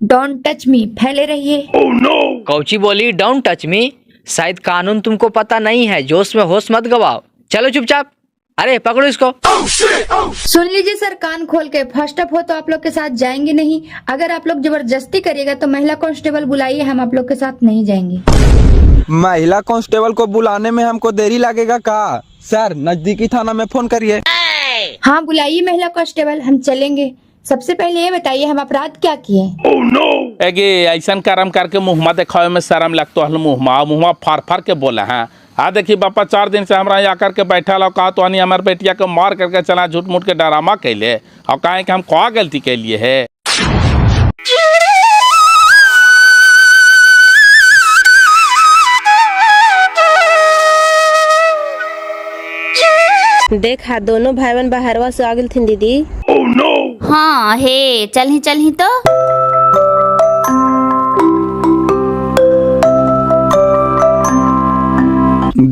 Don't touch me, फैले रहिए। Cauchy बोली डोंट टच मी? शायद कानून तुमको पता नहीं है, जोश में होश मत गवाओ। चलो चुपचाप, अरे पकड़ो इसको। सुन लीजिए सर, कान खोल के, फर्स्ट अप हो तो आप लोग के साथ जाएंगे नहीं। अगर आप लोग जबरदस्ती करिएगा तो महिला कांस्टेबल बुलाइए, हम आप लोग के साथ नहीं जाएंगे। महिला कांस्टेबल को बुलाने में हमको देरी लगेगा का? सर नजदीकी थाना में फोन करिए। हाँ बुलाइए महिला कांस्टेबल, हम चलेंगे। सबसे पहले ये बताइए हम अपराध क्या किए? एगे ऐसा कर्म करके मुँहमा दिखावे में शर्म लगतो है। मुँहमा फार फार के बोला है। हाँ देखी पापा 4 दिन से हमरा यहाँ आकर के बैठा लो, कहा तो हमारे बेटिया को मार करके चला, झूठ मूठ के डरामा कैले और कहे कि हम क्या गलती के लिए है। देखा दोनों भाई बहन बाहरवा से आ गए थे दीदी। हाँ हे चल ही तो।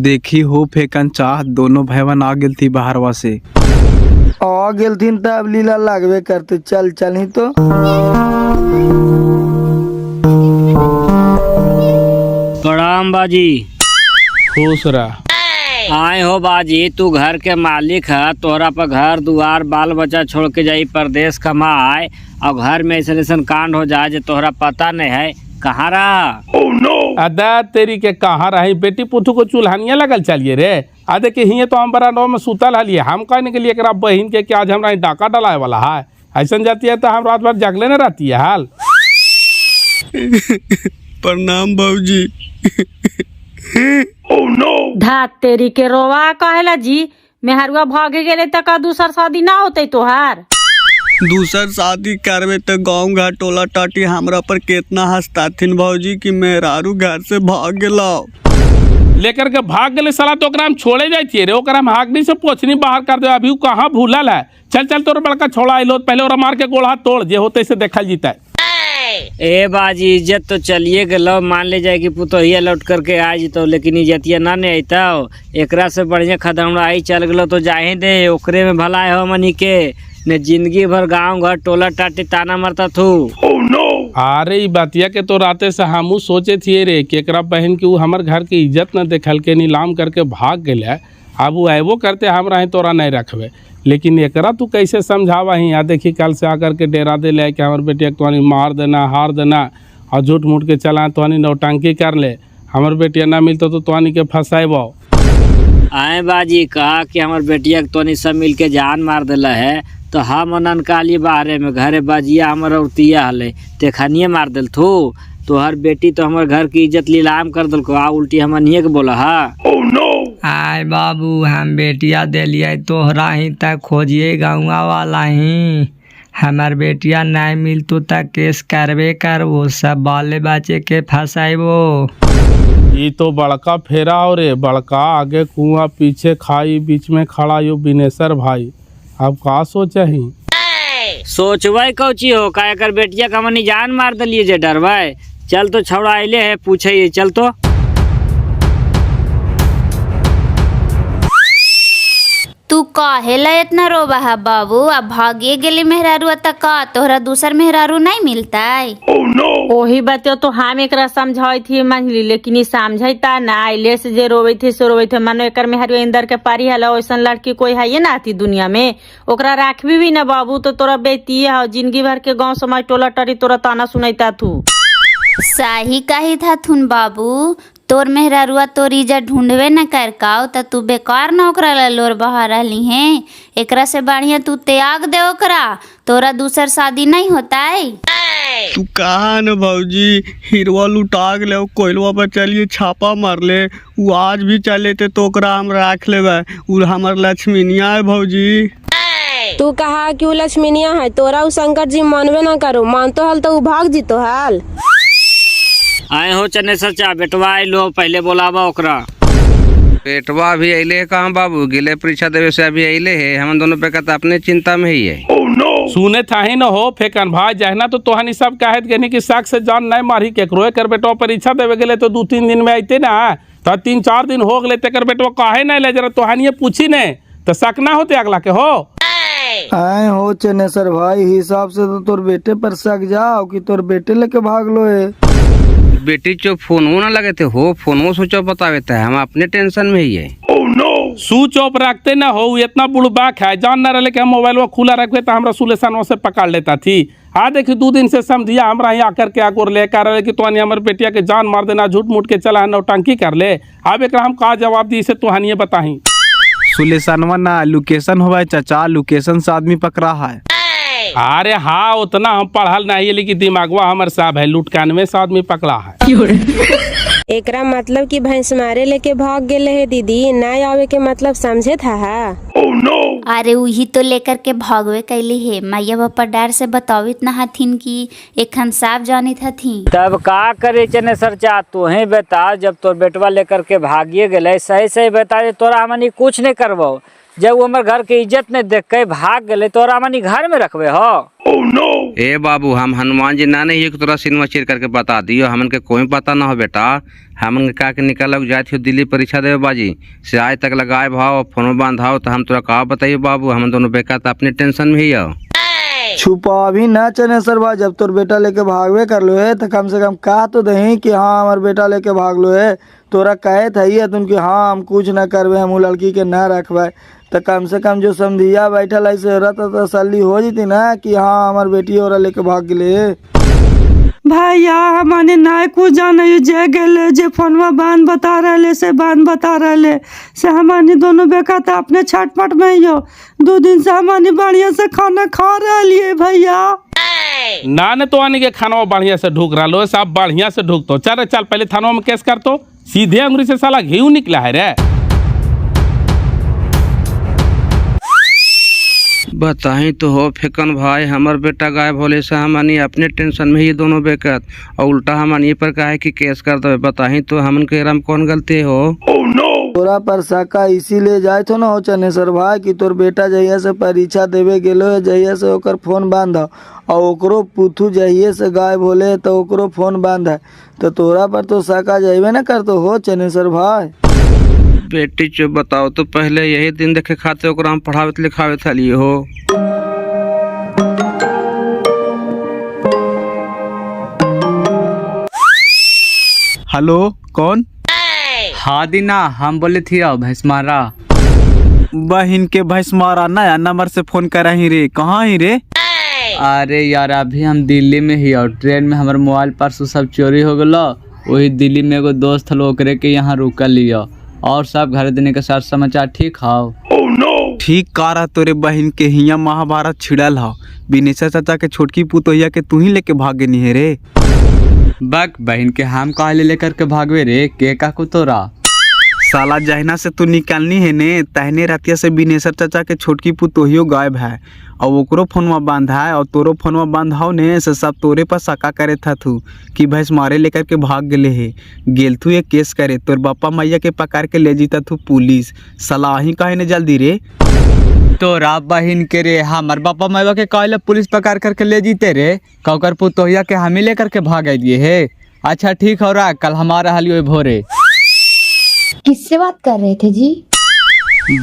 देखी हो फेकन चाह दोनों भाईवन आ गेल थी बाहरवा से। आ गेल थी तब लीला लागबे करते। चल ही तो। प्रणाम बाजी। खुश रह। आए हो बाजी, तू घर के मालिक है, तोहरा पर घर दुआर बाल बच्चा छोड़ के जाई परदेश कमाए और घर में ऐसा कांड हो जाए जो तोहरा पता नहीं है। कहाँ रहा? अदा तेरी के कहाँ रही? बेटी पुथु को चूल्हानिया लगल चलिए रे। आदे के हिये तो हम बड़ा नौ में सुतल हलिए। हम कहने के लिए बहन के आज हमरा डाका डलाए वाला है। ऐसा जाती है तो हम रात भर जगले न रहती है हाल। प्रणाम बाबूजी। धात तेरी के रोवा कहेला जी, मेहरुआ भागे गेले तक दूसर शादी ना होते तोहार। दूसर शादी करवे तो गाँव घर टोला टाटी हमरा पर कितना हंसताथिन भौजी कि मेहरारू घर से भाग गेला। लेकर के भाग गए साला तो हम छोड़े जाती रे। ओकरा हम हागनी से पोछनी बाहर कर दे। अभी कहाँ भूलल है? चल तोर बड़का छोड़ा आइलो, पहले और मार के गोला तोड़ जे होते से देखल जीता है। ए बाजी इज्जत तो चलिए गलो, मान ले जाए कि पुतोहिया लौट करके आ जितो, लेकिन इज्जतिया ना नहीं आता। एकरा से बढ़िया खदमड़ा आई चल गलो तो जाए दे, ओकरे में भलाई हो मनी के ने जिंदगी भर गांव घर टोला टाटी ताना मरता थू। अरे बातिया के तो राते से हमू सोचे थिए रे कि एकरा बहन की हमर घर की इज्जत न देखल के नीलाम करके भाग गए। अब वो एवो करते हम रहे तोरा नहीं रखबे, लेकिन एकरा तू कैसे समझावा ही? आ देखी कल से आकर के डेरा दे ले कि हमारे बेटिया तो मार देना हार देना और झूठ मूठ के चला तो नौटंकी कर ले। हमारे बेटिया ना मिलता तो तोनी के फंसाइबो। आए बाजी कहा कि हमारे बेटिया तो सब मिल के जान मार दिला है, तो हम अनन काली बाहरे में घरे बाजिया हमारे औरतिया हले तेखनिए मार दिल थू। तो हर बेटी तो हमारे घर की इज्जत लीलाम कर दिल को। आ उल्टी हमनिए के बोला हा। आय बाबू हम बेटिया दिलिए तोहरा ही तक खोजिए गाँवा वाला ही। हमार बेटिया नहीं मिलतो तक केस करबे करबो, सब बाले बच्चे के फंसाइबो। ये तो बड़का फेरा हो रे। बड़का आगे कुआं पीछे खाई, बीच में खड़ा यो बिनेसर भाई। अब का सोचा ही? सोचवाई कौची हो का कर बेटिया का मनी जान मार दिलिए जे डरवाए। चल तो छौड़ा आइले है पूछे, चल तो। तू काहेला इतना रोबा है बाबू? अब भागे गेली मेहरारू तक का तोहरा दूसर मेहरारू नहीं मिलता है? ओही बतो तो हम एकरा समझाई थी मंझली, लेकिन ये समझता ना। आइले से जे रोवे थे सो रोवे थे। मानो एकर मेहरारू इंदर के पारी हला, वैसा लड़की कोई है ना आती दुनिया में। ओकरा राखबी भी ना बाबू तो तोरा बेटी है। जिंदगी भर के गाँव समाज टोला टरी तोरा ताना सुनाता थू। सही कही था थुन बाबू, तोर मेहरारुआ तोर इज्जत ढूंढवे न कर काओ त तू बेकार न ओकरा ला लोर बहा रही है। एकरा से बढ़िया तू त्याग दे ओकरा, तोरा दूसर शादी नहीं होता है। तू कहा न भौजी हिरवा लुटा गए, कोयलवा पर चलिए छापा मार ले। वो आज भी चले थे तो ओकरा हम राख लेबे। उ हमर लक्ष्मीनिया है भौजी। तू कहा कि लक्ष्मीनिया है, तोरा उ शंकर जी मानवे ना करो। मानतो हल तो उ भाग जीतो हाल। आए हो चने सचा बेटवा लो, पहले बोलावा ओकरा। बेटवा अभी अले है कहाँ बाबू? गिले परीक्षा देवे से अभी अले है। हम दोनों पे कहता अपने चिंता में ही है। सुने था ही न हो फेकन भाई जहना तो तोहनी सब कहत गनी कि साग से जान नहीं मारी केकरो। कर बेटवा परीक्षा देवे गेले तो 2-3 दिन में आते ना, तो 3-4 दिन हो गए। तेकर बेटवा काहे नहीं ले जरा तोहनी पूछी ने तो शक ना होते अगला के हो। आए हो चनेसर भाई, हिसाब से तो तोर बेटे पर शक जाओ कि तोर बेटे लेके भाग लो है। बेटी चो फोनो ना लगे थे हो, फोनो सोचो बतावे थे, हम अपने टेंशन में ही है। स्विच ऑफ रखते ना हो, इतना बुड़बाक है, जान ना रहे कि हम मोबाइल खुला रखे तो हमरा सुलेशन से पकड़ लेता थी। आ देखी 2 दिन से समझिया हमरा यहाँ आकर के आगोर ले कर रहे कि तो हमारे बेटिया के जान मार देना, झूठ मूठ के चला नौटंकी कर ले। अब एक हम का जवाब दी से तो हनिए बताही। सुलेशनवा ना लोकेशन होवा चाचा, लोकेशन से आदमी पकड़ा है। अरे हाँ, उतना हम पढ़ल नहीं है, लेकिन दिमागवा हमारे साहब है, लुटकानवे से आदमी पकड़ा है। एकरा मतलब कि भैंस मारे लेके भाग गेले है दीदी, ना आवे के मतलब समझे था हा? अरे वही तो लेकर के भगवे कैली है, मैया बापा डर से बतावित ना हथिन कि एखन साफ जानी थी। तब का करे चनेसर चा, तू ही बता, जब तोर बेटवा लेकर के भागिए गए, सही सही बता दे, तोरा हमनी कुछ नहीं करबो। जब वो हमारे घर के इज्जत नहीं देख के भाग गए, तोरा हमनी घर में रखबे हो? ए बाबू, हम हनुमान जी ना नहीं तोरा सिनेमा चीर करके बता दियो, हमन के कोई पता ना हो बेटा। हमन के का के निकल जाए थे दिल्ली परीक्षा देवे बाजी से, आज तक लगाए भाव फोन बांधाओ, तो हम तोरा कहा बताइए बाबू, हम दोनों बेकार तो अपने टेंशन में ही हो। छुपा भी ना चनेसर भाई, जब तोर बेटा लेके भागवे कर लो है तो कम से कम कहा तो दही कि हाँ हमारे बेटा लेके भाग लो है। तोरा कहे था तुम कि हाँ हम कुछ ना करवे, हम लड़की के ना रखवाए, तो कम से कम जो समझिया बैठल ऐसे रहता तो तसल्ली हो जीती ना कि हाँ हमारे बेटी और लेके भाग गए। भैया हमारे ना कुछ जाने जे गए, जे फोनवा बांध बता रहे से बांध बता रहे से, हमारी दोनों बेका तो अपने छटपट में ही हो। 2 दिन से हमारी बढ़िया से खाना खा रही है भैया। ना ने तो आने के खाना बढ़िया से ढूक रहा लो, सब बढ़िया से ढूक तो चल पहले थानों में केस कर, तो सीधे अंगुरी से साला घी निकला है रे। बताही तो हो फेकन भाई, हमार बेटा गायब होले से हमनी अपने टेंशन में ही दोनों बेकत, और उल्टा हमनी पर कहे कि केस कर दो। बताही तो हमन के रम कौन गलती हो? तोरा पर शका इसीलिए जाए तो ना हो चनेसर भाई कि तोर बेटा जहिया से परीक्षा देवे गेलो है, जहिया से ओकर फोन बांध और ओकरो पुथू जहिया से गायब होले तो ओकरो फोन बांध है, तो तोरा पर तो शका जाइबे ना कर तो हो चनेसर भाई। बेटी चो बताओ तो, पहले यही दिन देखे खाते ओकरा हम पढ़ावे लिखावे थलिए हो। हेलो कौन? हाँ दीना, हम बोले थी भैंस मारा। बहन के भैंस मारा नया नंबर से फोन कर ही रे, कहाँ ही रे? अरे यार अभी हम दिल्ली में ही, और ट्रेन में हमारे मोबाइल पर्स सब चोरी हो गलो। वही दिल्ली में एगो दोस्त हलो, ओकरे के यहाँ रुक लियो। और सब घर देने के साथ समाचार ठीक हो? ठीक कह रहा, तोरे बहन के हिया महाभारत छिड़ल हो, विनेशा चाचा के छोटकी पुतोहिया के तू ही लेके भागे नहीं है रे। बक बहन के हम कहा लेकर के भागवे रे, के का को तोरा? साला जहना से तू निकालनी है ने, तहने रातिया से विनेशर चाचा के छोटकी पुतोहियो गायब है, और ओकरो फोनवा बांधा है और तोरो फोनवा बांधाओ ने, से सब तोरे पर शका करे था तू कि भैंस मारे लेकर के भाग गए है। गेल तू ये केस करे, तोर बापा मैया के पकड़ के ले जीता तू पुलिस। सलाह ही कहे ने जल्दी रे। तोरा बहन के रे, हमार बापा मैया के कहले पुलिस पकड़ करके ले जीते रे, कौकर पुतोहिया के हमें लेकर के भाग दिए है। अच्छा ठीक हो रहा, कल हमारा हालियो भोरे। किससे बात कर रहे थे जी?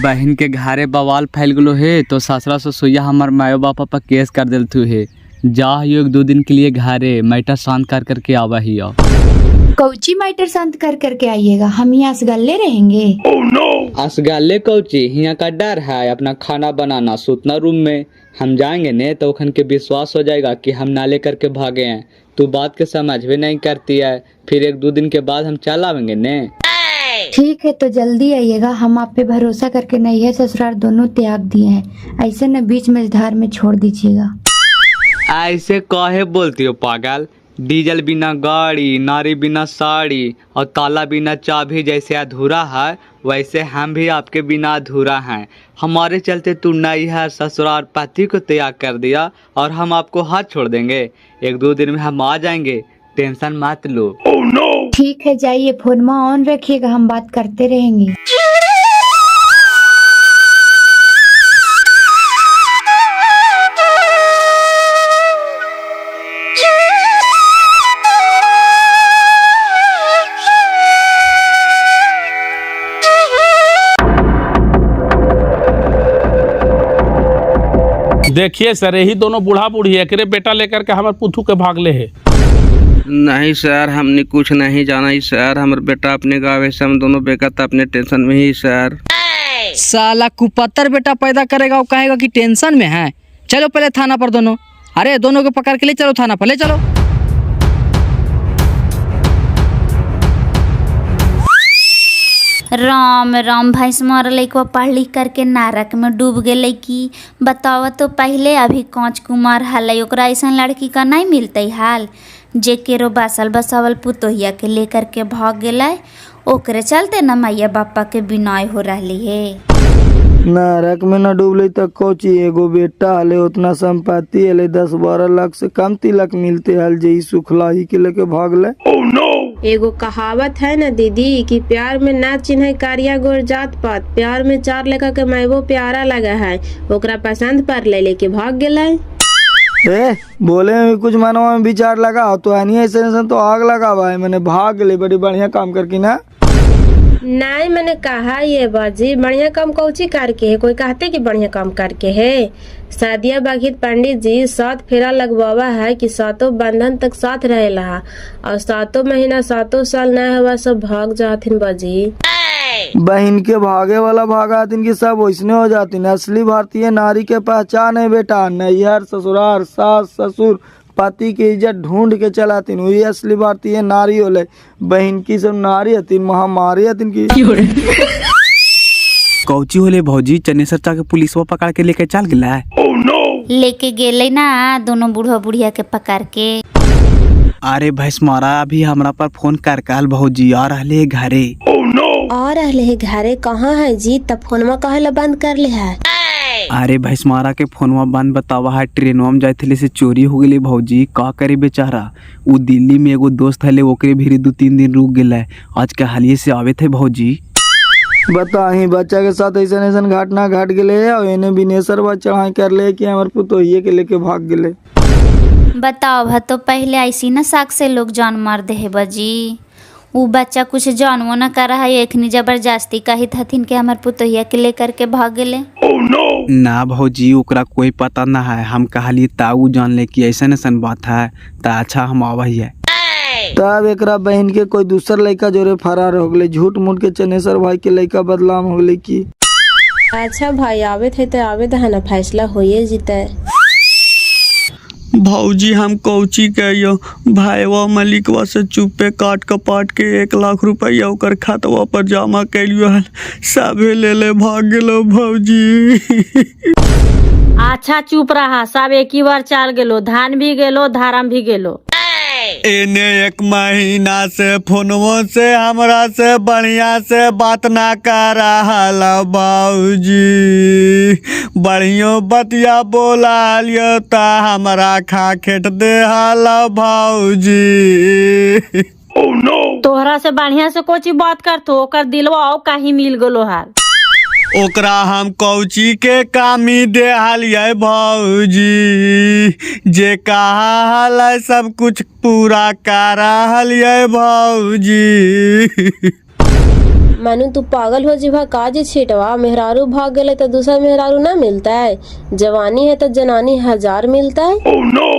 बहन के घरे बवाल फैल गलो है, तो ससुरा ससुया हमार मायो बापा पर केस कर दिल तू है। जा हियो 2 दिन के लिए घरे, मैटर शांत कर करके आवा हियो। कौची मैटर शांत कर करके आइएगा, हम यहाँ असगल्ले रहेंगे। असगाले कौची, यहाँ का डर है अपना खाना बनाना, सुतना रूम में। हम जाएंगे ने तो उखन के विश्वास हो जाएगा कि हम ना लेकर के भागे हैं। तू बात के समझ भी नहीं करती है, फिर 1-2 दिन के बाद हम चल आवेंगे ने। ठीक है तो जल्दी आइएगा, हम आप पे भरोसा करके नहीं है ससुराल दोनों त्याग दिए हैं, ऐसे न बीच में धार में छोड़ दीजिएगा। ऐसे काहे बोलती हो पागल? डीजल बिना गाड़ी, नारी बिना साड़ी और ताला बिना चाबी जैसे अधूरा है, वैसे हम भी आपके बिना अधूरा हैं। हमारे चलते तू नई है ससुराल पति को त्याग कर दिया और हम आपको हाथ छोड़ देंगे। 1-2 दिन में हम आ जाएंगे, टेंशन मत लो। ठीक है जाइए, फोन ऑन रखिएगा, हम बात करते रहेंगे। देखिए सर, यही दोनों बूढ़ा बूढ़ी एकरे बेटा लेकर के हमारे पुथू के भागले है। नहीं सर, हमने कुछ नहीं जाना ही सर। हमारे बेटा अपने गाँव से, हम दोनों बेकत अपने टेंशन में ही सर। साला कुपत्तर बेटा पैदा करेगा, वो कहेगा कि टेंशन में है। चलो पहले थाना पर दोनों, अरे दोनों को पकड़ के ले चलो थाना पर, ले चलो। राम राम भैंस मर लइकवा पढ़ लिख करके नारक में डूब गए की। बताओ तो पहले अभी कांच कुमार हल, ओकरा ऐसा लड़की का नहीं मिलते हाल। जे केरो बासल बसावल पुतोहिया के लेकर के भाग गए, ओकरे चलते न मैया बापा के बिनाई हो रही है। नरक में न डूबले तक कोची एगो बेटा हले, उतना संपत्ति हले 10-12 लाख से कम तिलक मिलते हल, जई सुखलाही के लेके भागले। एगो कहावत है ना दीदी कि प्यार में ना चिन्ह कारिया गोर जात पात, प्यार में 4 लड़का के मैबो प्यारा लगा है, ओकरा पसंद पर ले लेके भाग गए। बोले में कुछ मनवा में विचार लगा तो ऐसे तो आग लगा हुआ है, मैंने भाग गए बड़ी बढ़िया काम करके ना। नहीं मैंने कहा ये बाजी बढ़िया काम कौची करके है, कोई कहते कि बढ़िया काम करके है। शादिया बागित पंडित जी 7 फेरा लगवावा है कि 7 बंधन तक साथ रहेला, और 7 महीना 7 साल न हुआ सब भाग जाथिन बाजी। बहन के भागे वाला भागातिन की सब वैसने हो जाती। असली भारतीय नारी के पहचान है बेटा, नैहर ससुराल सास ससुर पति की इज्जत ढूंढ के चलातीन, वही असली भारतीय नारी होले। बहन की सब नारी हतीन, महामारी हतीन की। कौची होले भौजी, चनेसर के पुलिसवा पकड़ के लेके चल गया है। लेके गेले ना दोनों बूढ़ा बुढ़िया के पकड़ के। अरे भैंस मारा अभी हमरा पर फोन कर काल भौजी आ रहले घरे। और रहले घरे कहाँ है जी, तब फोनमा कहे बंद कर ले है। अरे भैंस मारा के फोनवा बंद बतावा है, ट्रेनवा में जाते से चोरी हो गई भौजी, का करे बेचारा। वो दिल्ली में एगो दोस्त है, ओकरे भी 2-3 दिन रुक गए, आज के हालिये से आवे थे भौजी। बताही बच्चा के साथ ऐसा घटना घट गए और इन्हें बिनेसर चढ़ाई कर ले कि हमारे पुतोहिए के लेके भाग गए। बताओ भा, तो पहले ऐसी न साक से लोग जान मार दे है बाजी। वो बच्चा कुछ जानवो न कर रहा है, एखनी जबरदस्ती कही हथिन के हमारे पुतोहिया के लेकर के भाग गए। ना भौजी, ओकरा कोई पता ना है, हम कहली ताऊ जान ले कि ऐसा बात है, तो अच्छा हम आवाही है। तब एकरा बहन के कोई दूसर लड़का जोरे फरार हो गए, झूठ मूठ के चनेसर भाई के लड़का बदलाम हो गए की। अच्छा भाई आवे थे तो आवे है ना, फैसला होइए जीते। भौजी हम कौची कहियो, भाईवा मलिकवा से चुप्पे काट कपाट के 1 लाख रुपया ओकर खातवा पर जमा कैलियो हल, सबे ले भाग गेलो भौजी। अच्छा चुप रहा, सब एक ही बार चल गेलो, धान भी गेलो धारम भी गेलो। एने 1 महीना से फोनवो से हमरा से बढ़िया से बात ना कर रहा बाबूजी, बढ़ियो बतिया बोला लियो ता हमरा खा खेट दे हाला भाऊजी। तोहरा से बढ़िया से कोची बात करतो, ओकर दिलवा आओ कहीं मिल गलो हाल। ओकरा हम कौची के कामी दे हालिए भौजी, जे कहा हल सब कुछ पूरा कर हालिए भौजी। मानू तू पागल हो जीवा, काज छीटवा मेहरारू भाग गए तो दूसरा मेहरारू ना मिलता है, जवानी है तो जनानी 1000 मिलता है।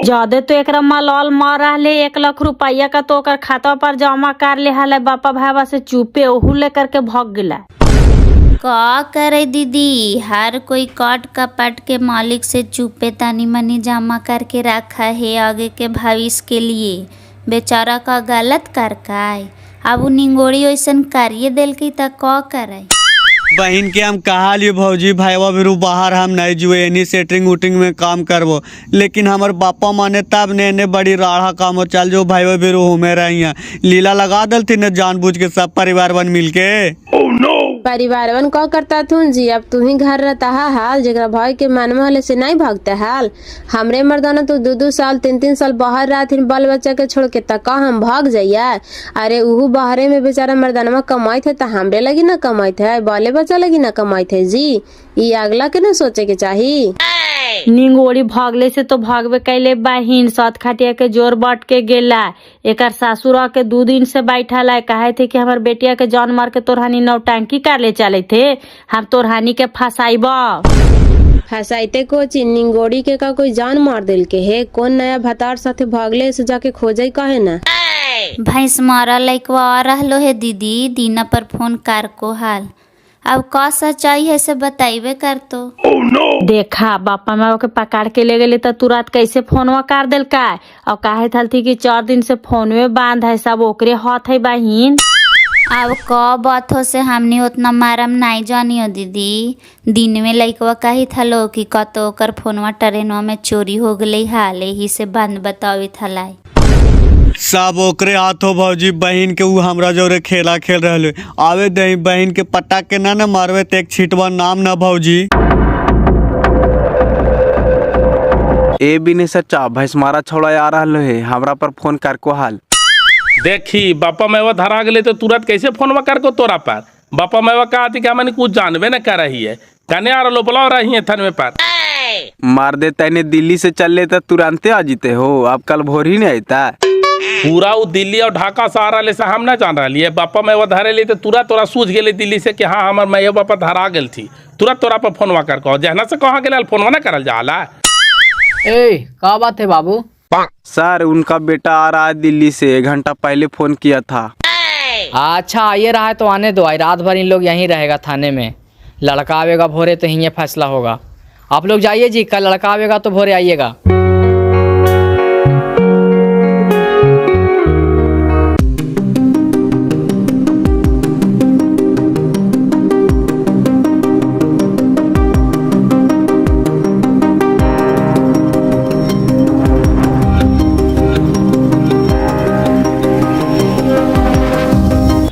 ज्यादा तो एक मलाल मार रहे 1 लाख रुपया का, तो ओकर खाता पर जमा कर ले हल, बापा भाईवा से चुपे ओहू लेकर के भाग गया। का करे दीदी, हर कोई काट कपट के मालिक से चुपे तानी मनी जमा करके रखा है आगे के भविष्य के लिए। बेचारा का गलत कर काय, अब उ निंगोड़ी वैसन करिए दिल की त का करे। बहन के हम कहा लिए भौजी, भाईवा बिरू बाहर हम नहीं जुए, एनी सेटिंग उटिंग में काम करबो, लेकिन हमारे बापा माने तब ने बड़ी राढ़ा काम और चल जो भाईवा बिरू हमें रही लीला लगा दलती न जानबूझ के सब परिवार बन मिल के। परिवार वन का करता तू जी, अब तू ही घर रहता है हाल, जरा भाई के मनवा हले से नहीं भागता हाल। हमरे मर्दाना तो 2-2 साल 3-3 साल बाहर रहते बाल बच्चा के छोड़ के, तका हम भाग जाइए। अरे उहू बाहरे में बेचारा मर्दानवा कमाई थे, तो हमरे लगी ना कमाई थे, बाले बच्चा लगी ना कमाई थे जी। ये अगला के ना सोचे के चाहिए। निंगोड़ी भागले से तो भागवे कैले बहिन, 7 खटिया के जोर बांट के गेला। एकर सासुरा के 2 दिन से बैठल है, कहे थे कि हमार बेटिया के जान मार के तोरहानी नौटंकी कर ले चले थे, हम तोरहानी के फंसाइबा। फसाइते को चिन्निंगोड़ी के का कोई जान मार दिल के है कौन नया भतार साथे भागले से जाके खोजे काहे ना। भैंस मारा लइकवा आ रहलो है दीदी दीना पर फोन कर को हाल। अब का सच्चाई है से बताइबे कर तो। देखा बापा माँ के पकड़ के ले गए तो तुरंत कैसे फोनवा कर दिल का और काहे थल थी कि 4 दिन से फोनवे बांध है सब ओकरे हाथ है बहिन। अब क बात हो से हमनी उतना मारम नहीं जानियो दीदी। दिन में लइकवा कही थलो कि कतो ओकर फोनवा ट्रेनवा में चोरी हो गई हाल ही से बंद बतावी थलाई। सब ओकरे हाथ हो भौजी बहन के ऊ हमरा जोरे खेला खेल रहे आवे दही बहन के पट्टा के ना न मारवे ते एक छिटवा नाम ना भौजी। ए बिने सच्चा भैंस मारा छोड़ा आ रहा है हमरा पर फोन कर को हाल। देखी बापा मैवा धरा गए तो तुरंत कैसे फोनवा कर को तोरा पर। बापा मैवा कहा थी कि मैंने कुछ जानबे न कर रही है कने आ रहा बुला रही है थन में पर। मार दे तैने दिल्ली से चल ले तो तुरंत आ जीते हो अब कल भोर ही नहीं आता। पूरा वो दिल्ली और ढाका से आ रहा से हम ना जान रही है। बापा मैवा धरे ली तो तुरंत तोरा सूझ गए दिल्ली से कि हाँ हमार मैया बापा धरा गई थी तुरंत तोरा पर फोनवा कर कहो जहना से कहाँ के फोनवा ना करल जाला। ए का बात है बाबू। सर उनका बेटा आ रहा है दिल्ली से 1 घंटा पहले फोन किया था। अच्छा आइए रहा है तो आने दो। आज रात भर इन लोग यहीं रहेगा थाने में। लड़का आवेगा भोरे तो यहीं फैसला होगा। आप लोग जाइए जी कल लड़का आवेगा तो भोरे आइएगा।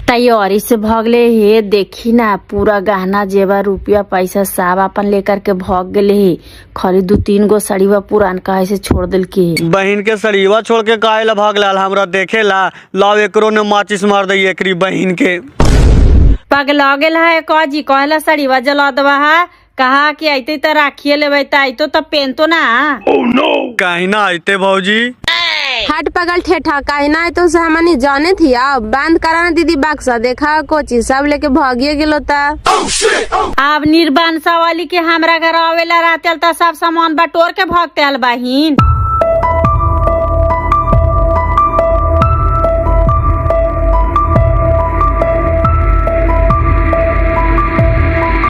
तैयारी से भागले हे देखी ना पूरा गहना जेवर रुपया पैसा सब अपन लेकर के भाग गए हे। खाली 2-3 गो सड़ीवा पुरान का ऐसे छोड़ दिल के। बहन के सड़ीवा छोड़ के काहे ला भाग लाल हमरा देखे ला लाव एकरो ने माचिस मार दई एकरी बहन के। पगला गेल है का जी कहला सड़ीवा जला दवा है कहा कि आइते तो राखिए लेवे तो आइतो तब पेन तो ना। काहे ना आइते भौजी। हट पगल ठेठा काहे ना तो सामानी जाने थी अब बंद कराना दीदी बक्सा देखा कोची सब लेके भागिए गेलो ता। अब निर्बान सवाली के हमरा घर आवेला रहते तो सब सामान बटोर के भागते हल बहिन।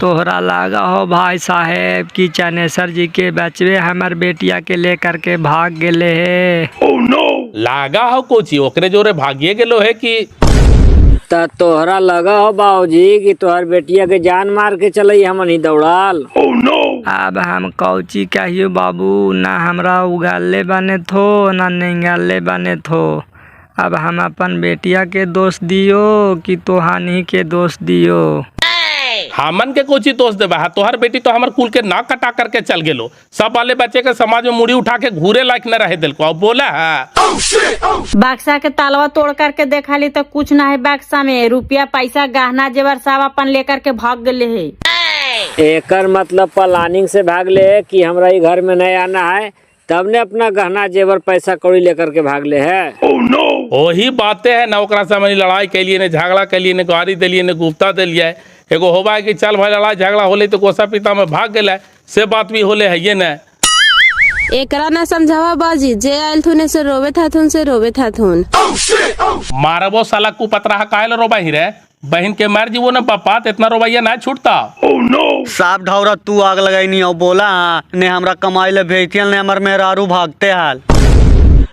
तोहरा लागा हो भाई साहेब कि चनेसर जी के बचवे हमार बेटिया के लेकर के भाग गेले है। लागा हो कोची ओकरे जोरे भागिए गेलो है कि त तोहरा लगा हो बाबूजी कि तोहर बेटिया के जान मार के चलई हमन ही दौड़ाल। अब हम कौची कहियो बाबू ना हमरा उगाले बने थो ना निंगाले बने थो। अब हम अपन बेटिया के दोष दियो कि तोहानी के दोष दियो। हमन के कोची दोष देबा है तोहर बेटी तो हमार कुल के नाक कटा करके चल गेलो। सब वाले बच्चे के समाज में मुड़ी उठा के घूरे लायक न रहे दिल को अब बोला है। बक्सा के तालवा तोड़ करके देखा ली तो कुछ ना है बक्सा में रुपया पैसा गहना जेवर सब अपन लेकर के भाग गए है। एकर मतलब प्लानिंग से भाग ले कि हमरा ई घर में नहीं आना है तब ने अपना गहना जेवर पैसा कौड़ी लेकर के भाग ले है। वही बातें है ना ओकरा से हमनी लड़ाई के लिए ने झगड़ा के लिए ने गाड़ी दिलिए ने गुप्ता दिलिए एगो होबा है कि चल भाई लड़ाई झगड़ा होले तो कोसा पिता में भाग गए से बात भी होले है ये न। एकरा ना समझावा बाजी जे आयल थुने से रोवे था थुन से रोवे था थुन। मारबो साला कुपतरा काहे ला रोबा ही रे बहन के मार जीवो न पापा इतना रोबैया ना छूटता। साफ ढौरा तू आग लगाई नहीं और बोला ने हमरा कमाई ले भेजियल ने हमर मेहरारू भागते हाल।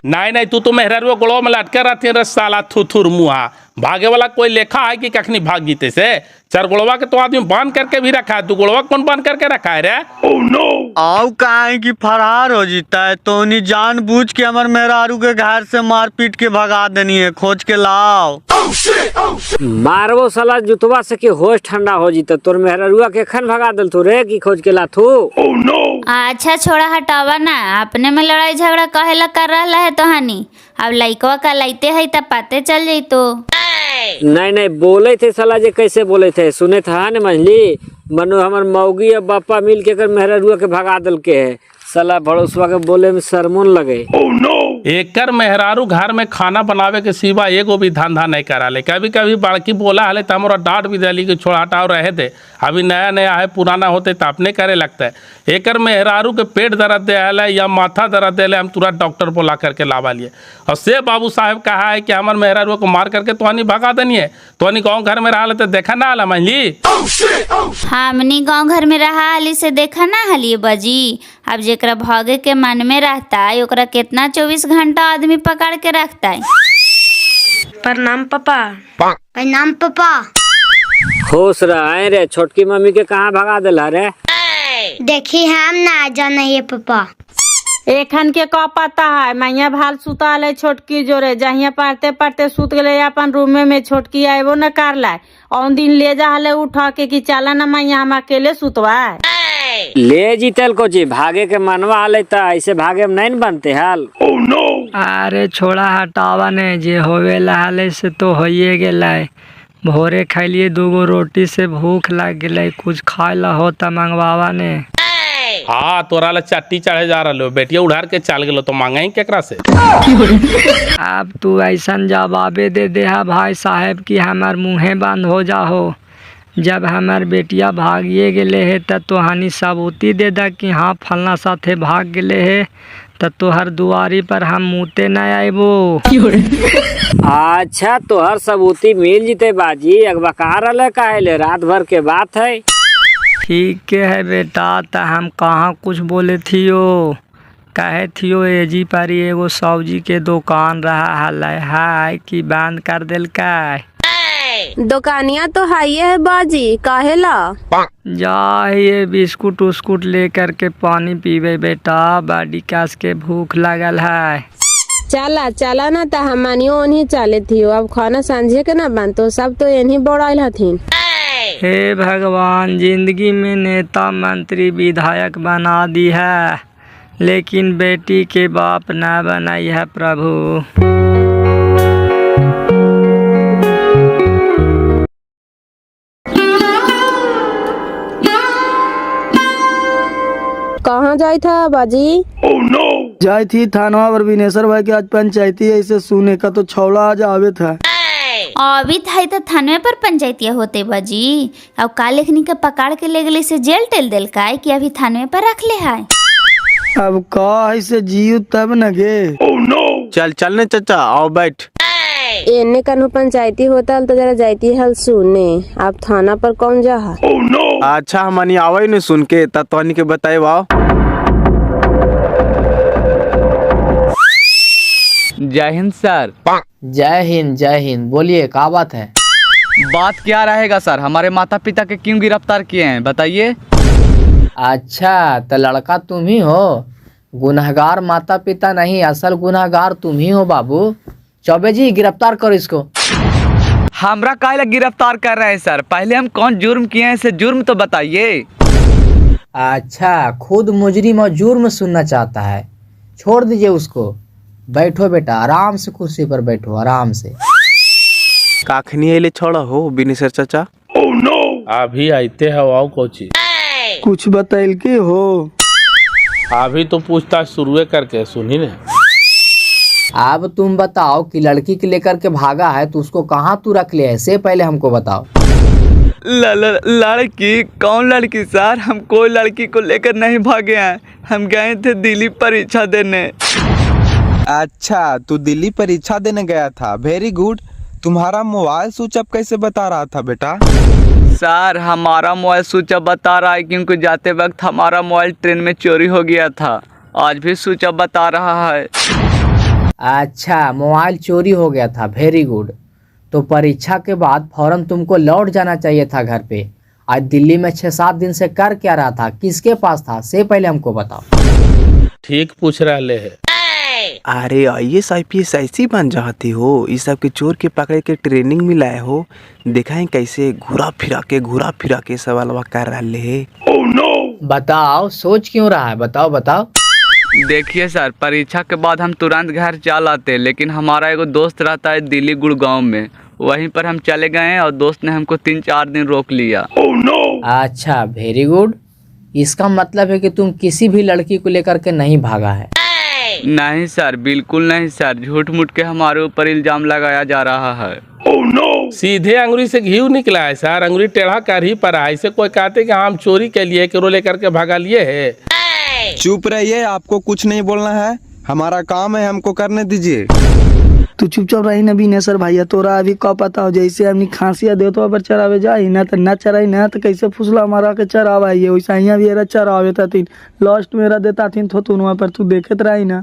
नहीं तू तो मेहरारू गोड़ो में लटके रहती रे साला थुथुर मुहा। भागे वाला कोई लेखा है कि कखनी भाग जीते से। 4 गोड़वा के तो आदमी बांध करके भी रखा है। 2 गोड़वा कौन बांध करके रखा है रे। आओ काहे कि फरार हो जीता है तो नहीं जान बूझ के हमर मेहरारू के घर से मार पीट के भगा देनी है खोज के लाओ। मारबो साला जुतवा से कि होश ठंडा हो जीता तोर मेहरारुआ के खन भगा दल तू रे कि खोज के लाथू। अच्छा छोड़ा हटावा ना अपने में लड़ाई झगड़ा कहेला कर रहा है तो हानि। अब लइकवा का लइते है तब पते चल जाई तो। नहीं बोले थे साला जे कैसे बोले थे सुने था न मंझली मनु हमर मौगी और बापा मिल के कर मेहरारुआ के भगा दल के है। साला भड़ोसवा के बोले में शर्मोन लगे। एकर मेहरारू घर में खाना बनावे के सिवा एगो भी धंधा नहीं करा ले। कभी कभी बड़की बोला हले तो हमारा डांट भी दिली कि छोड़ा हटाओ रहे थे, अभी नया नया है, पुराना होते तो अपने करे लगता है। एकर मेहरारू के पेट दर्द दे है या माथा दर्द दे हम तुरंत डॉक्टर बुला करके लावा लिए। और से बाबू साहब कहा है कि हमारे मेहरारू को मार करके तो भगा देनी है, तो गाँव घर में रहा तो देखा ना आला मंजली। हमनी गांव घर में रहा हली से देखा ना हली बाजी। अब जेकरा भागे के मन में रहता है ओकरा कितना 24 घंटा आदमी पकड़ के रखता है। प्रणाम पापा। प्रणाम पापा। खुश रहे रे। छोटकी मम्मी के कहाँ भगा दिला रे? देखी हम ना जाना ये पापा। एखन के का पता है, मैया भाल सुता ले छोटकी जोरे, जहिया पढ़ते पढ़ते सुत गले अपन रूमे में, छोटकी आएबो न कर लाए। और दिन ले जा हले उठा के कि चला न मैया हम अकेले सुतवा। ले जीतल को जी, भागे के मनवा हले तो ऐसे भागे में नहीं बनते हाल। अरे छोड़ा हटावा ने, जे होवे लहाले से तो होइए गेलै। भोरे खैलिए 2 रोटी से भूख लग गेलै, कुछ खाए ला हो त मंगवावा ने। हाँ तोरा ला चट्टी चढ़े जा रहा बेटिया उड़ार के चल गेलो तो मांगा ही केकरा से। अब तू ऐसन जवाबे दे दे हा भाई साहब कि हमार मुँहे बंद हो जाहो। जब हमार बेटिया भागिए गेले है त तोहानी सबूती दे दा कि हाँ फलना साथे भाग गेले है, त तोहर दुआरी पर हम मुँहते न आएबो। अच्छा तोहर सबूती मिल जीते बाजी, अगवा कहा रहा काहे, रात भर के बात है। ठीक है बेटा, त हम कहाँ कुछ बोले थियो, कहे थियो एजी पर एगो सब्जी के दुकान रहा हलै है कि बंद कर दिल का। दुकानिया तो हाइये है बाजी, काहेला? जाइए बिस्कुट उस्कुट लेकर के पानी पीवे बेटा, बड़ी कस के भूख लगल है। चला चला ना त हमनियो ओनही चले थियो। अब खाना सांझे के ना बनतो, सब तो यही बोड़ाइल हथिन। हे भगवान, जिंदगी में नेता मंत्री विधायक बना दी है, लेकिन बेटी के बाप न बनाई है प्रभु। कहाँ जाई था बाजी? जाई थी थाना पर विनेश्वर भाई के आज पंचायती है, इसे सुने का तो छौला आज आवे था। अभी था तो थाने पर पंचायतिया होते बाजी। अब का लेखनी के पकड़ के ले गले से जेल टेल दिल का है कि अभी थाने पर रख ले है। अब का ऐसे जियो तब न गे। चल चल ने चाचा, आओ बैठ। एने कन्हू पंचायती होता तो जरा जाती हल सुने। अब थाना पर कौन जा? अच्छा हमनी आवे न सुन के त तोहनी के बताए वाओ। जय हिंद सर। जय हिंद जय हिंद। बोलिए क्या बात है? बात क्या रहेगा सर, हमारे माता पिता के क्यों गिरफ्तार किए हैं बताइए। अच्छा तो लड़का तुम ही हो, गुनहगार माता पिता नहीं, असल गुनहगार तुम ही हो बाबू। चौबे जी गिरफ्तार करो इसको। हमरा काहे गिरफ्तार कर रहे हैं सर, पहले हम कौन जुर्म किए हैं इसे जुर्म तो बताइए। अच्छा खुद मुजरिम और जुर्म सुनना चाहता है, छोड़ दीजिए उसको। बैठो बेटा, आराम से कुर्सी पर बैठो, आराम से। काखनी ले छोड़ा हो विनेश्वर चाचा। अभी आते है आओ कोची। कुछ बताइल के हो? अभी तो पूछताछ शुरू करके सुनी ने। अब तुम बताओ कि लड़की के लेकर के भागा है तो उसको कहाँ तू रख ले, ऐसे पहले हमको बताओ। लड़की? कौन लड़की सर? हम कोई लड़की को लेकर नहीं भागे हैं, हम गए थे दिल्ली परीक्षा देने। अच्छा तू दिल्ली परीक्षा देने गया था, वेरी गुड। तुम्हारा मोबाइल स्विच ऑफ कैसे बता रहा था बेटा? सर हमारा मोबाइल स्विच ऑफ बता रहा है क्योंकि जाते वक्त हमारा मोबाइल ट्रेन में चोरी हो गया था, आज भी स्विच ऑफ बता रहा है। अच्छा मोबाइल चोरी हो गया था, वेरी गुड। तो परीक्षा के बाद फौरन तुमको लौट जाना चाहिए था घर पे। आज दिल्ली में 6-7 दिन से कर क्या रहा था, किसके पास था, से पहले हमको बताओ। ठीक पूछ रहे है। अरे IAS IPS ऐसी बन जाती हो, इस सब के चोर के पकड़े के ट्रेनिंग मिलाए हो। देखा है कैसे घूरा फिरा के सवाल कर रहे है। बताओ सोच क्यों रहा है, बताओ बताओ। देखिए सर, परीक्षा के बाद हम तुरंत घर चल आते, लेकिन हमारा एगो दोस्त रहता है दिल्ली गुड़गांव में, वहीं पर हम चले गए और दोस्त ने हमको 3-4 दिन रोक लिया। अच्छा वेरी गुड। इसका मतलब है कि तुम किसी भी लड़की को लेकर के नहीं भागा है। नहीं सर, बिल्कुल नहीं सर, झूठ मूठ के हमारे ऊपर इल्जाम लगाया जा रहा है। सीधे अंगुरी से घी निकला है सर, अंगुरी टेढ़ा कर ही पड़ा है। इसे कोई कहते कि हम चोरी के लिए केरो लेकर के भगा लिए है। चुप रहिए, आपको कुछ नहीं बोलना है, हमारा काम है, हमको करने दीजिए। तू चुपचाप रही ना बिनेसर भैया, तोरा अभी का पता हो जैसे हमनी खांसिया दे तो पर चरावे जाई ना तो ना चराई ना तो कैसे फुसला मारा के चरावा है वैसा यहाँ भी एरा चरावे था तीन लास्ट मेरा देता थी तो तुम वहाँ पर तू देखत रही ना।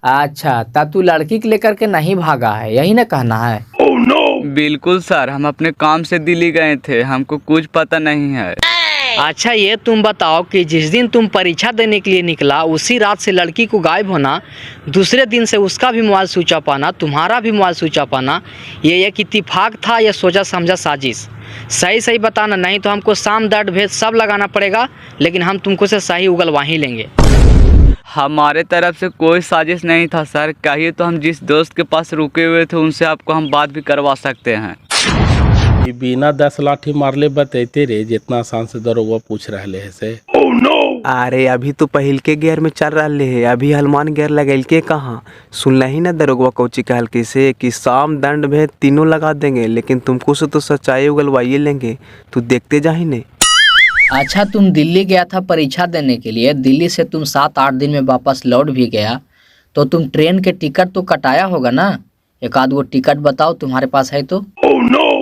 अच्छा, तब तू लड़की के लेकर के नहीं भागा है, यही ना कहना है? बिल्कुल सर, हम अपने काम से दिल्ली गए थे, हमको कुछ पता नहीं है। अच्छा, ये तुम बताओ कि जिस दिन तुम परीक्षा देने के लिए निकला उसी रात से लड़की को गायब होना, दूसरे दिन से उसका भी मोबाइल स्विच ऑफ आना, तुम्हारा भी मोबाइल स्विच ऑफ आना, ये एक इत्तेफाक था या सोचा समझा साजिश? सही सही बताना, नहीं तो हमको साम दर्द भेद सब लगाना पड़ेगा, लेकिन हम तुमको से सही उगलवा ही लेंगे। हमारे तरफ से कोई साजिश नहीं था सर, कहिए तो हम जिस दोस्त के पास रुके हुए थे उनसे आपको हम बात भी करवा सकते हैं। बिना 10 लाठी मारले बतेते रे, जितना आसान से दरोगा पूछ रहे है से। अरे अभी तो पहिल के गियर में चल रहा है, अभी हनुमान गियर लगल के कहाँ? सुनला ही ना दरोगा कोची कहल के से कि साम दंड भेद तीनों लगा देंगे, लेकिन तुमको से तो सच्चाई उगलवाइए लेंगे, तू देखते जा ही नहीं। अच्छा, तुम दिल्ली गया था परीक्षा देने के लिए, दिल्ली से तुम 7-8 दिन में वापस लौट भी गया, तो तुम ट्रेन के टिकट तो कटाया होगा ना? एक आध वो टिकट बताओ तुम्हारे पास है तो?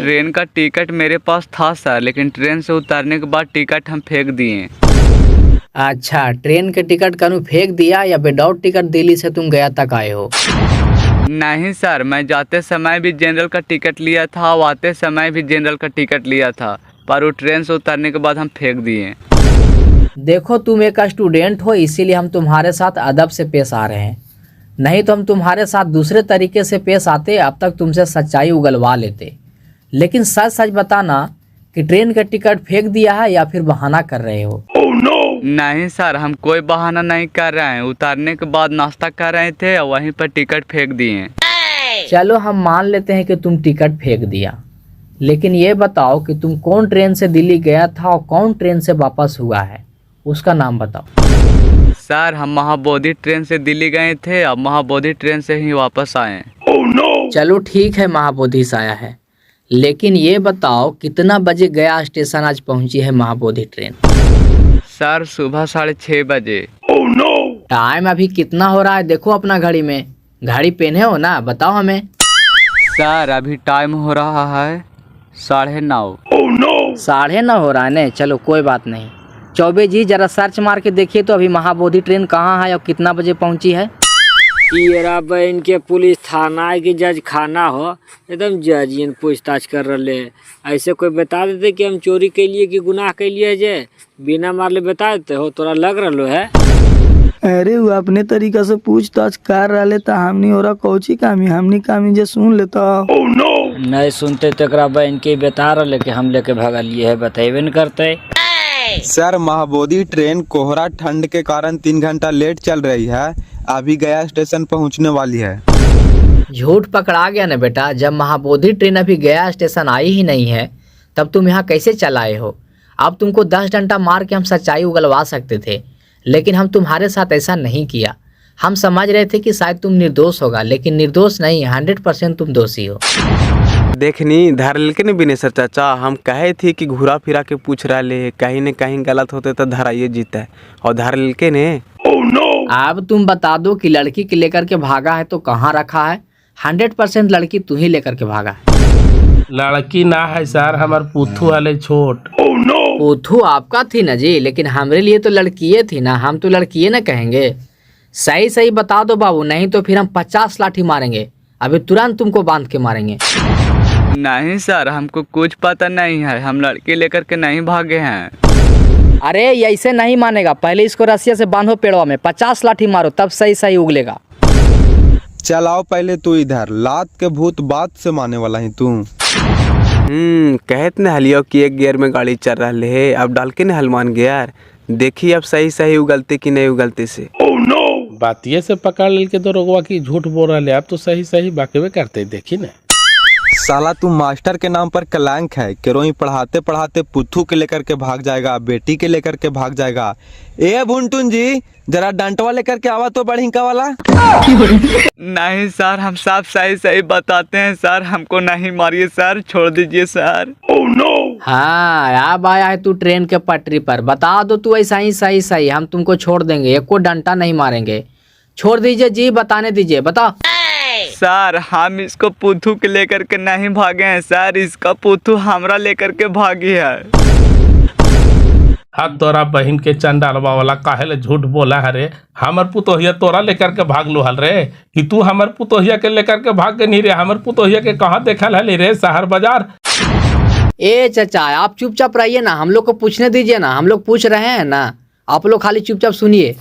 ट्रेन का टिकट मेरे पास था सर, लेकिन ट्रेन से उतरने के बाद टिकट हम फेंक दिए। अच्छा, ट्रेन के टिकट कनु फेंक दिया या विदाउट टिकट दिल्ली से तुम गया तक आए हो? नहीं सर, मैं जाते समय भी जनरल का टिकट लिया था और आते समय भी जनरल का टिकट लिया था, पर वो ट्रेन से उतरने के बाद हम फेंक दिए। देखो, तुम एक स्टूडेंट हो, इसीलिए हम तुम्हारे साथ अदब से पेश आ रहे हैं, नहीं तो हम तुम्हारे साथ दूसरे तरीके से पेश आते, अब तक तुमसे सच्चाई उगलवा लेते। लेकिन सच सच बताना कि ट्रेन का टिकट फेंक दिया है या फिर बहाना कर रहे हो? नहीं सर, हम कोई बहाना नहीं कर रहे हैं, उतारने के बाद नाश्ता कर रहे थे और वहीं पर टिकट फेंक दिए। चलो, हम मान लेते हैं कि तुम टिकट फेंक दिया, लेकिन ये बताओ कि तुम कौन ट्रेन से दिल्ली गया था और कौन ट्रेन से वापस हुआ है, उसका नाम बताओ। सर, हम महाबोधि ट्रेन से दिल्ली गए थे और महाबोधि ट्रेन से ही वापस आए। चलो ठीक है, महाबोधि से आया है, लेकिन ये बताओ कितना बजे गया स्टेशन आज पहुंची है महाबोधि ट्रेन? सर, सुबह 6:30 बजे। टाइम अभी कितना हो रहा है? देखो अपना घड़ी में, घड़ी पहने हो ना, बताओ हमें। सर, अभी टाइम हो रहा है 9:30। 9:30 हो रहा है ने? चलो कोई बात नहीं। चौबे जी, जरा सर्च मार के देखिए तो अभी महाबोधि ट्रेन कहाँ है और कितना बजे पहुंची है। ये बहन के पुलिस थाना है कि जज खाना हो, एकदम जज इन पूछताछ कर रहे हैं। ऐसे कोई बता देते कि हम चोरी के लिए कि गुनाह के लिए जे बिना मारले बता देते हो, तोरा लग रहा है? अरे वो अपने तरीका से पूछताछ कर रहा था, हमनी हो रहा कौची कामी, हमनी कामी जे सुन लेता। नहीं सुनते तो बहन के बता रहे कि हम लेके भगा लिए है, बतेबे न करते। सर, महाबोधि ट्रेन कोहरा ठंड के कारण 3 घंटा लेट चल रही है, अभी गया स्टेशन पहुंचने वाली है। झूठ पकड़ा गया ना बेटा, जब महाबोधि ट्रेन अभी गया स्टेशन आई ही नहीं है तब तुम यहाँ कैसे चलाए हो? अब तुमको 10 डंडा मार के हम सच्चाई उगलवा सकते थे, लेकिन हम तुम्हारे साथ ऐसा नहीं किया। हम समझ रहे थे कि शायद तुम निर्दोष होगा, लेकिन निर्दोष नहीं, 100% तुम दोषी हो। देखनी धर लेके न बिनेसर चाचा, हम कहे थे कि घुरा फिरा के पूछ रहा ले, कहीं न कहीं गलत होते तो धराइए जीता है, और धर लेके ने। अब तुम बता दो कि लड़की के लेकर के भागा है तो कहाँ रखा है? 100% लड़की तू ही लेकर के भागा है। लड़की ना है सर, हमार पुथू वाले छोट। पुथू आपका थी ना जी, लेकिन हमारे लिए तो लड़कीये थी ना, हम तो लड़कीये ना कहेंगे। सही सही बता दो बाबू, नहीं तो फिर हम 50 लाठी मारेंगे, अभी तुरंत तुमको बांध के मारेंगे। नहीं सर, हमको कुछ पता नहीं है, हम लड़की लेकर के नहीं भागे हैं। अरे ऐसे नहीं मानेगा, पहले इसको रस्सिया से बांधो पेड़वा में, 50 लाठी मारो, तब सही सही उगलेगा। चलाओ पहले तू इधर, लात के भूत बात से माने वाला ही तू। कहत न हलियो कि एक गियर में गाड़ी चल रहा है, अब डाल के न हलमान गियर, देखिए अब सही सही उगलते कि नहीं उगलते से। बातिये से पकड़ लेल के तो रोगवा की झूठ बोल रहे, अब तो सही सही बाकी करते, देखी न। साला तू मास्टर के नाम पर कलंक है। केरोई पढ़ाते पढ़ाते पुत्थू के लेकर के भाग जाएगा, बेटी के लेकर के भाग जाएगा। ए भुनटुन जी, जरा डंटवा लेकर के आवा तो बढ़िंका वाला। नहीं सर, हम साफ सही सही बताते हैं सर, हमको नहीं मारिए सर, छोड़ दीजिए सर। हाँ, अब आया है तू ट्रेन के पटरी पर। बता दो तू ऐसा ही सही सही, हम तुमको छोड़ देंगे, एक को डंटा नहीं मारेंगे। छोड़ दीजिए जी, बताने दीजिए, बता। सर हम इसको पुथू के लेकर के नहीं भागे हैं सर, इसका पुथू हमरा लेकर के भागी है। हाँ, तोरा बहन के चंडालवा वाला काहे झूठ बोला है रे? हमर पुतोहिया तोरा लेकर के भाग लो हल रे, कि तू हमर पुतोहिया के लेकर के भाग के नहीं रे? हमर पुतोहिया के कहाँ देखल हली रे? शहर बाजार। ए चाचा, आप चुपचाप रहिए ना, हम लोग को पूछने दीजिए ना, हम लोग पूछ रहे हैं ना, आप लोग खाली चुपचाप सुनिए।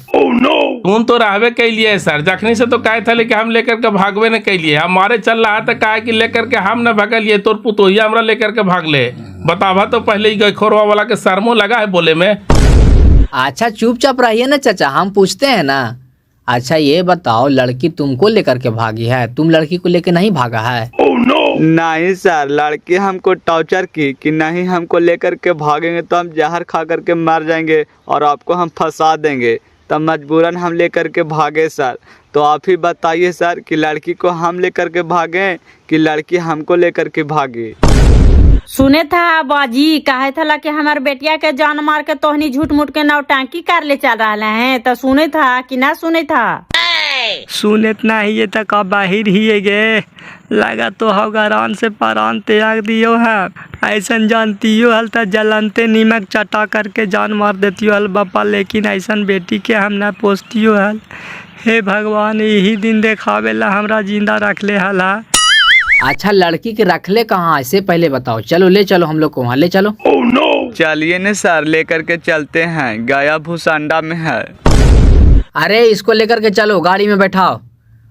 तुम तो रहबे कैलिए सर, जखनी से तो कहे थे कि हम लेकर के भागवे न कैलिए, हमारे चल रहा था कहे कि लेकर के हम न भगलिए, तोर पुतोहिया हमरा लेकर के भाग ले। बतावा तो पहले ही गखोरवा वाला के शर्मो लगा है बोले में। अच्छा चुपचाप रहिए ना चाचा, हम पूछते हैं ना। अच्छा ये बताओ, लड़की तुमको लेकर के भागी है, तुम लड़की को लेकर नहीं भागा है? नहीं सर, लड़की हमको टॉर्चर की कि नहीं हमको लेकर के भागेंगे तो हम जहर खा करके मर जाएंगे और आपको हम फंसा देंगे, तब मजबूरन हम लेकर के भागे सर। तो आप ही बताइए सर कि लड़की को हम लेकर के भागे कि लड़की हमको लेकर के भागे? सुने था बाजी कहे था कि हमारे बेटिया के जान मार के तोहनी झूठ मूठ के नौटंकी कर ले चल रहा है, तो सुने था कि ना सुने था? सुनत नहीं ये तक बाहिर ही गे, लगा तो हगारान से परान त्याग दियो है। ऐसन जानतियो हल तो जलनते नीमक चटा करके जान मार देतियो हल बापा, लेकिन ऐसन बेटी के हम ना पोसतियो हल। हे भगवान, यही दिन देखावेला हमरा जिंदा रख ले हला। अच्छा लड़की के रखले कहाँ, ऐसे पहले बताओ। चलो ले चलो हम लोग को वहाँ ले चलो। चलिए न सर, लेकर के चलते हैं, गया भूसांडा में है। अरे इसको लेकर के चलो, गाड़ी में बैठाओ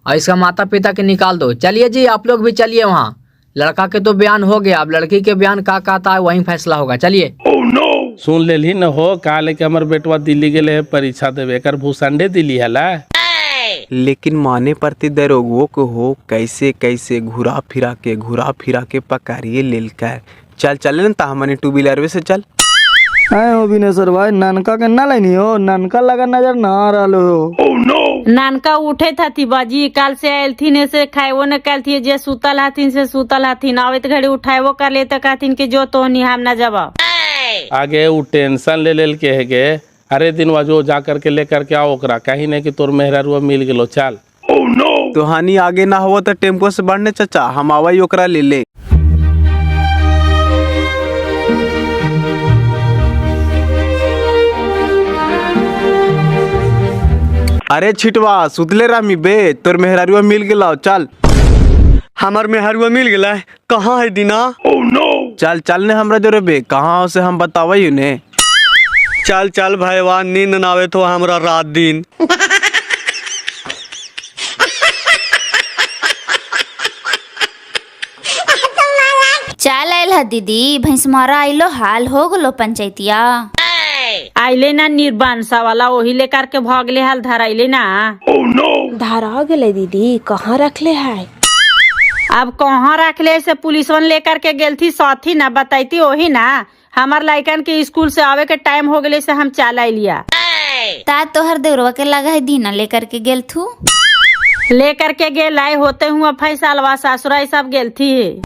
और इसका माता पिता के निकाल दो। चलिए जी, आप लोग भी चलिए वहाँ। लड़का के तो बयान हो गया, अब लड़की के बयान का कहता है वहीं फैसला होगा। चलिए। सुन ले ली न हो, कहा लेके हमर बेटवा दिल्ली गेले है परीक्षा देवे, एकर भूसंडे दिल्ली है ला। लेकिन माने पड़ते दरोगो को हो, कैसे कैसे घुरा फिरा के पकारिए लेल कर। चल चले न हमने टू व्हीलर से चल। आए हो विनेश्वर भाई, ननका के ना लेनी हो, ननका लगा नजर ना आ रहा हो। नानका उठे थी बाजी, काल से आयल थी ने से खाएवो न कल थी, जे सुतल हथिन से सुतल हथिन, आवे घड़ी उठाएवो कर ले तो कहथिन कि जो तो नहीं हम ना जवाब। आगे वो टेंशन ले लेल के है गे, अरे दिन जो जा करके लेकर के आओ ओकरा, कहीं नहीं कि तोर मेहरारुआ मिल गेलो। चल। तो हानि आगे ना हो तो टेम्पो से बढ़ने चाचा, हम आवाई ओकरा ले ले। अरे छिटवा सुतले रामी बे, तोर मेहरारुआ मिल गेला। चल। हमार मेहरुआ मिल गया, कहाँ है दीना? चल चल ने हमरा जोरे बे, कहाँ से हम बतावई ने। चल चल भाईवा, नींद ना आवे तो हमरा रात दिन। चल आयल है दीदी, भैंसमारा आइलो, हाल हो गलो पंचायतिया। आइले ना निर्बांसा वाला, वही लेकर के भागले हाल धराइले ना। धरा गेले दीदी, कहाँ रखले है? अब कहाँ रखले से पुलिसवन लेकर के गेल थी साथी ना, बताइती वही ना। हमार लड़कन के स्कूल से आवे के टाइम हो गए से हम चला लिया। ता तोहर देवरवा के लगा है दीना लेकर के गेल थू। लेकर के गेल आए होते हुआ फैसलवा ससुराई सब गेल थी।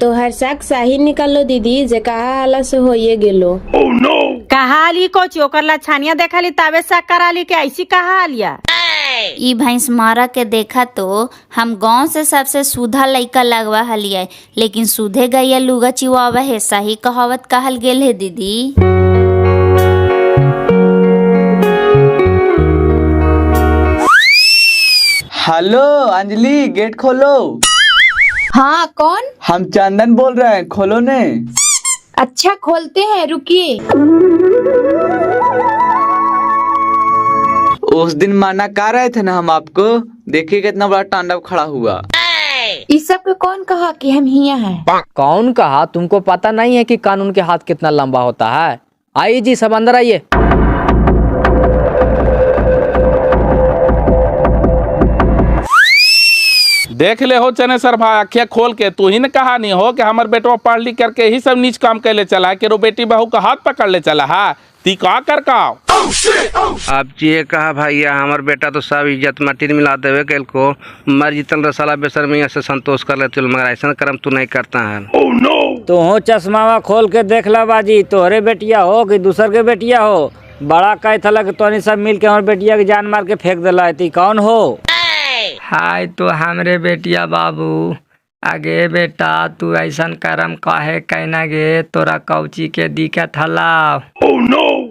तो हर शक सही निकल लो दीदी, जे कहा आला से होइए गेलो। कहा ली को चोकर ला छानिया देखा ली तबे शक करा ली के ऐसी कहा लिया। ई भैंस मारा के देखा तो हम गांव से सबसे सुधा लइका लगवा हलिया, लेकिन सुधे गैया लुगा चिवावा है, सही कहावत कहल गेल है दीदी। हेलो अंजलि, गेट खोलो। हाँ कौन? हम चंदन बोल रहे हैं, खोलो ने। अच्छा खोलते हैं, रुकिए। उस दिन मना कर रहे थे ना हम आपको, देखिए कितना बड़ा तांडव खड़ा हुआ। इस सब को कौन कहा कि हम हिया हैं? कौन कहा? तुमको पता नहीं है कि कानून के हाथ कितना लंबा होता है? आइए जी, सब अंदर आइए। देख ले हो चनेसर भाई, अखिया खोल के तू ही ने कहा नहीं हो कि हमारे बेटवा पढ़ लिख करके ही सब नीच काम कर ले चला है कि रो बेटी बहू का हाथ पकड़ ले चला है। ती का कर का अब ये कहा भैया हमार बेटा तो सब इज्जत माटी में मिला देवे कल को मर जीतल रसाला बेसर में से संतोष कर लेते, मगर ऐसा कर्म तू नहीं करता है। तो हो चश्मावा खोल के देख ला बाजी, तोहरे बेटिया हो कि दूसर के बेटिया हो। बड़ा कहे था कि तोनी सब मिल के हमारे बेटिया की जान मार के फेंक दिला है। कौन हो? हाय तो हमरे बेटिया बाबू। आगे बेटा तू ऐसन करम काहे कहना गे, तोरा कौची के दिक्कत हला।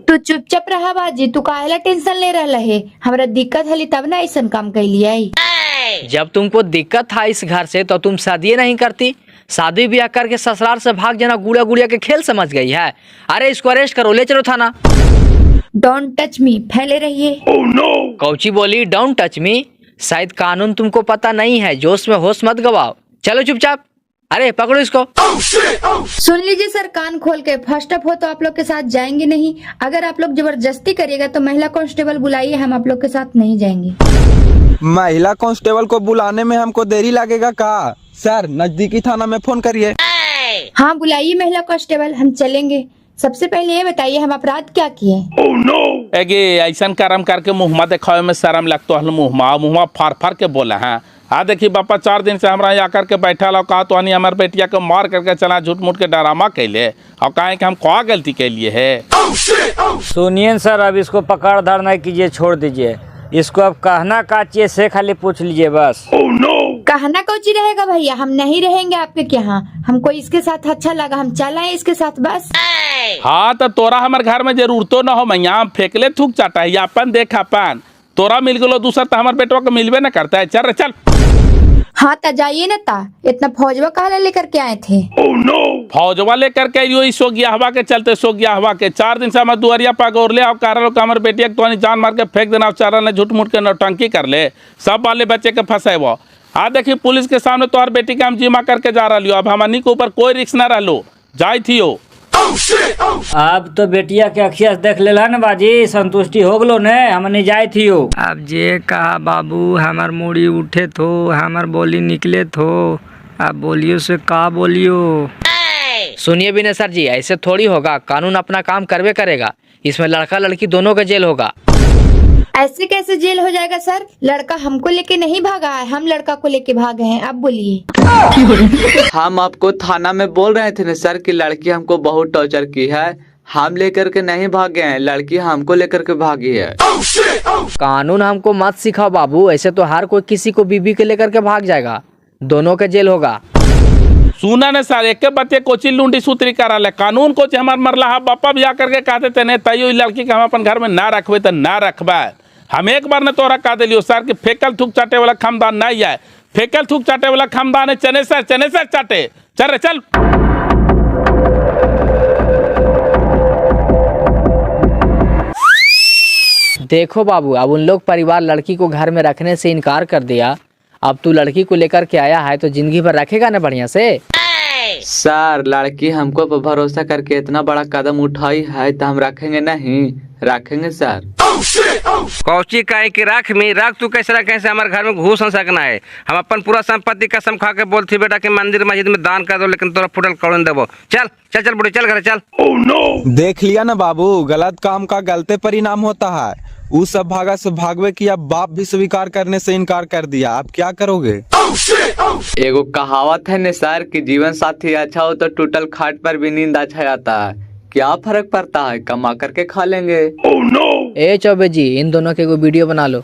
तू चुपचाप रहा बाजी, तू काहेला टेंशन ले रहा है? हमरा दिक्कत हली तब ना ऐसा काम कैलिया। जब तुमको दिक्कत था इस घर से तो तुम शादी नहीं करती। शादी ब्याह करके ससुराल से भाग जाना गुड़िया गुड़िया के खेल समझ गई है। अरे इसको अरेस्ट करो, ले चलो थाना। डोंट टच मी, फैले रहिए। कौची बोली डोंट टच मी? शायद कानून तुमको पता नहीं है, जोश में होश मत गवाओ। चलो चुपचाप, अरे पकड़ो इसको। सुन लीजिए सर, कान खोल के। फर्स्ट ऑफ हो तो आप लोग के साथ जाएंगे नहीं। अगर आप लोग जबरदस्ती करिएगा तो महिला कांस्टेबल बुलाइए, हम आप लोग के साथ नहीं जाएंगे। महिला कांस्टेबल को बुलाने में हमको देरी लगेगा का? सर नजदीकी थाना में फोन करिए। हाँ बुलाइए महिला कांस्टेबल, हम चलेंगे। सबसे पहले ये बताइए हम अपराध क्या किए? एगे ऐसा कर्म करके मुँहमा दिखावे में शर्म लगता है। मुँहमा फार फार के बोला है। हाँ देखिए बापा, 4 दिन से हमरा यहाँ करके बैठा लो, कहा तो हमारे बेटिया को मार करके चला, झूठ मूठ के डरामा कैले और कहे कि हम क्या गलती के लिए है। सुनिए सर, अब इसको पकड़ धर नहीं कीजिए, छोड़ दीजिए इसको। अब कहना का चाहिए से खाली पूछ लीजिए बस। कहना कौची रहेगा भैया, हम नहीं रहेंगे आपके यहाँ। हमको इसके साथ अच्छा लगा, हम चला है इसके साथ बस। हाँ तो तोरा हमारे घर में जरूरतो न हो, मैं यहाँ फेंकले थूक चाटा है। अपन देख अपन तोरा मिल गलो, दूसरा तो हमारे बेटवा को मिलवे न करता है। चल रे चल। हाँ ता जाइए न ता। इतना फौजवा कहा लेकर के आए थे? फौजवा लेकर के यो सो गया हवा के चलते, सो गया हवा के 4 दिन से हमारे दुआरिया पगोर ले और हमारे बेटिया तो जान मार के फेंक देना। चारा ने झूठ मूठ के नौटंकी कर ले, सब वाले बच्चे के फंसे वो। हाँ देखिए पुलिस के सामने तो हर बेटी के हम जिम्मा करके जा रहा। अब हमनी के ऊपर कोई रिक्स न रहो, जाई थी हो। अब तो बेटिया के अखिया देख ले न बाजी, संतुष्टि हो गलो ने, हमने जाए थी हो। अब जे कहा बाबू, हमार मुड़ी उठे थो, हमार बोली निकले थो। अब बोलियो से का बोलियो। सुनिए विनय सर जी, ऐसे थोड़ी होगा। कानून अपना काम करवे करेगा। इसमें लड़का लड़की दोनों का जेल होगा। ऐसे कैसे जेल हो जाएगा सर? लड़का हमको लेके नहीं भागा है, हम लड़का को लेके भागे हैं। अब बोलिए। हम आपको थाना में बोल रहे थे ना सर कि लड़की हमको बहुत टॉर्चर की है। हम लेकर के नहीं भागे हैं, लड़की हमको लेकर के भागी है। कानून हमको मत सिखाओ बाबू, ऐसे तो हर कोई किसी को बीबी के लेकर के भाग जाएगा। दोनों का जेल होगा। सुना ने सर, एक बच्चे कोची लुंडी सूत्री करा ले। कानून को हमार मरला हा बापा भी आकर के कहते थे नहीं तैयो लड़की के हम अपन घर में ना रखबे तो ना रखबा। हम एक बार ने तोरा कह दिलियो सर कि फेकल थूक चाटे वाला खानदान नहीं है। फेकल थूक चाटे वाला खानदान है चनेसर चाटे। चल रे चल। देखो बाबू, अब उन लोग परिवार लड़की को घर में रखने से इनकार कर दिया। अब तू लड़की को लेकर के आया है तो जिंदगी भर रखेगा ना बढ़िया से। सर लड़की हमको पर भरोसा करके इतना बड़ा कदम उठाई है तो हम रखेंगे नहीं? रखेंगे सर। कौची काहे की रख में रख, तू कैसे रखे से हमारे घर में घुस न सकना है। हम अपन पूरा संपत्ति कसम खा के बोलती बेटा कि मंदिर मस्जिद में दान कर दो, लेकिन तोरा फुटल कौन देवो। चल चल चल बुढ़ी चल घर चल। देख लिया ना बाबू, गलत काम का गलते परिणाम होता है। उस सब भागा से भागवे की अब बाप भी स्वीकार करने से इनकार कर दिया। आप क्या करोगे? एगो कहावत है न सर कि जीवन साथी अच्छा हो तो टूटल खाट पर भी नींद अच्छा आता है। क्या फर्क पड़ता है, कमा करके खा लेंगे। ए चौबे जी, इन दोनों के कोई वीडियो बना लो।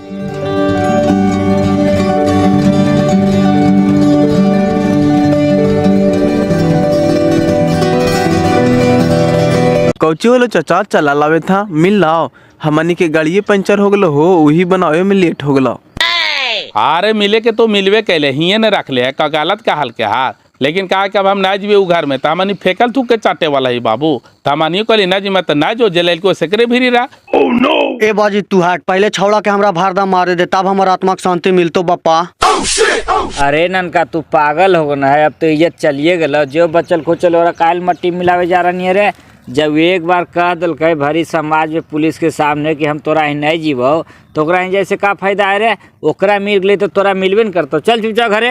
कौची बोलो चाचा, चला लावे था मिल लाओ। हमनी के गाड़िए पंचर हो गलो हो, वही बनावे में लेट हो गलो। अरे मिले के तो मिलवे कैले हिये ने रख ले का गलत का हाल के हाल। लेकिन कहा कि अब हम ना जीवे उ घर में तामनी फेकल थूक के चाटे वाला ही बाबू। तामनी कहली ना जी मैं तो ना जो जेल को सेकरे भी रहा। ए बाजी तू हट, पहले छौड़ा के हमरा भारदा मारे दे, तब हमारा आत्मा को शांति मिलतो बापा। अरे ननका तू पागल हो ना है, अब तो इज्जत चलिए गलो। जो बचल खुचल और काल मट्टी मिलावे जा रही है रे। जब एक बार कह दिलकै भरी समाज में पुलिस के सामने कि हम तोरा ही नहीं जीवो तो ओकरा ही जैसे का फायदा है रे। ओकरा मिल गई तो तोरा मिलबे न करतो। चल चुपचाप घरे।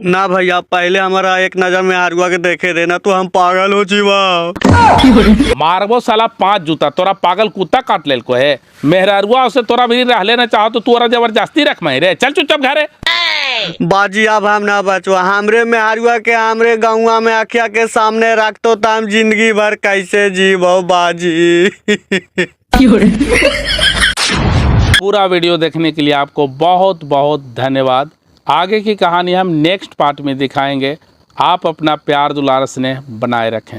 ना भैया पहले हमारा एक नजर में हारुआ के देखे देना तो हम पागल हो जीवा। मारबो साला 5 जूता, तोरा पागल कुत्ता काट लेल को है। मेहरारुआ उसे तोरा भी रह लेना चाहो तो तोरा जबरदस्ती रख मैं रे। चल चुपचाप घरे। बाजी अब हम ना बचो, हमरे में हारुआ के हमरे गाँव में अखिया के सामने रखतो तो हम जिंदगी भर कैसे जीवो बाजी। पूरा वीडियो देखने के लिए आपको बहुत बहुत धन्यवाद। आगे की कहानी हम नेक्स्ट पार्ट में दिखाएंगे। आप अपना प्यार दुलार स्नेह बनाए रखें।